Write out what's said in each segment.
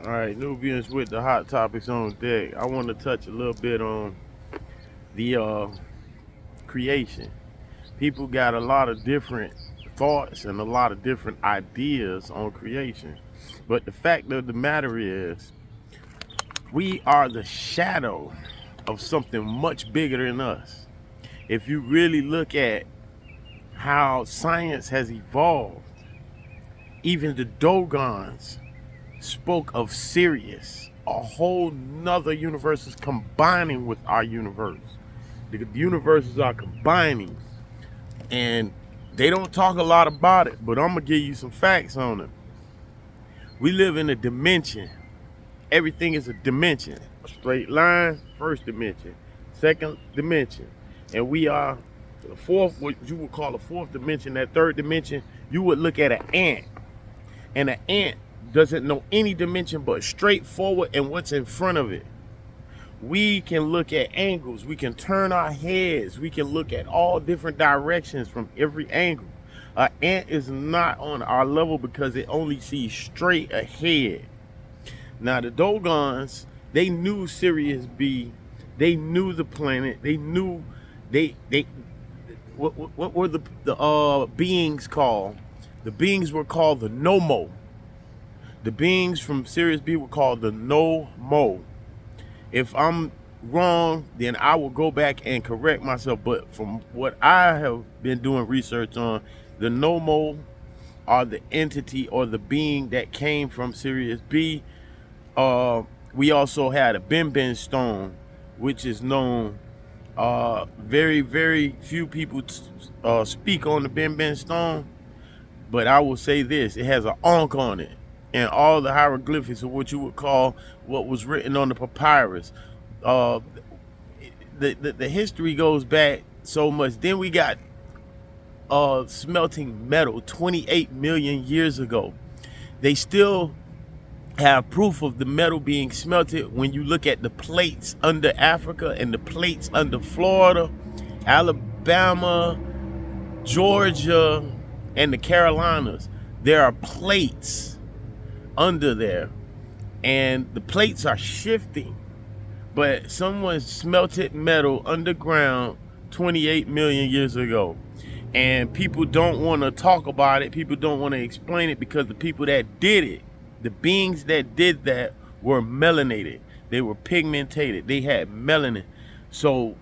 All right, Nubians with the hot topics on deck. I want to touch a little bit on the creation. People got a lot of different thoughts and a lot of different ideas on creation. But the fact of the matter is, we are the shadow of something much bigger than us. If you really look at how science has evolved, even the Dogons spoke of Sirius. A whole nother universe is combining with our universe. The universes are combining, and they don't talk a lot about it, but I'm gonna give you some facts on it. We live in a dimension. Everything is a dimension. A straight line, first dimension, second dimension, and we are the fourth, what you would call the fourth dimension. That third dimension, you would look at an ant, and an ant doesn't know any dimension but straight forward and what's in front of it. We can look at angles, we can turn our heads, we can look at all different directions from every angle. An ant is not on our level because it only sees straight ahead. Now the Dogons, they knew Sirius B, they knew the planet, they knew what were the beings called? The beings were called the Nomo. The beings from Sirius B were called the No-Mo. If I'm wrong, then I will go back and correct myself. But from what I have been doing research on, the No-Mo are the entity or the being that came from Sirius B. We also had a Ben stone, which is known. Very, very few people speak on the Ben stone. But I will say this, it has an Ankh on it. And all the hieroglyphics of what you would call what was written on the papyrus. The history goes back so much. Then we got smelting metal 28 million years ago. They still have proof of the metal being smelted when you look at the plates under Africa and the plates under Florida, Alabama, Georgia, and the Carolinas. There are plates under there, and the plates are shifting, but someone smelted metal underground 28 million years ago, and people don't want to talk about it. People don't want to explain it because the people that did it, the beings that did that, were melanated. They were pigmented. They had melanin. So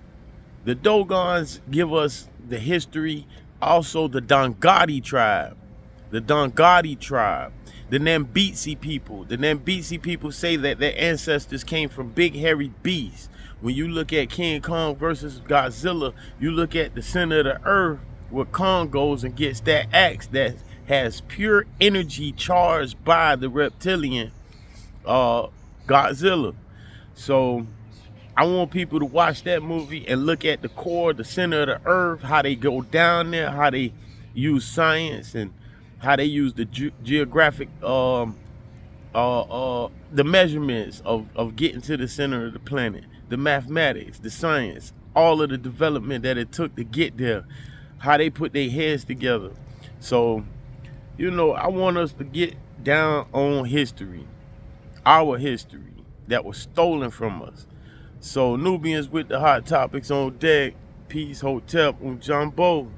the Dogons give us the history. Also the Dongadi tribe, the Nambitsi people. The Nambitsi people say that their ancestors came from big hairy beasts. When you look at King Kong versus Godzilla, you look at the center of the earth where Kong goes and gets that axe that has pure energy charged by the reptilian Godzilla. So I want people to watch that movie and look at the core, the center of the earth, how they go down there, how they use science, and how they use the geographic, the measurements of getting to the center of the planet, the mathematics, the science, all of the development that it took to get there, how they put their heads together. So, I want us to get down on history, our history that was stolen from us. So, Nubians with the hot topics on deck. Peace, Hotep, Jumbo.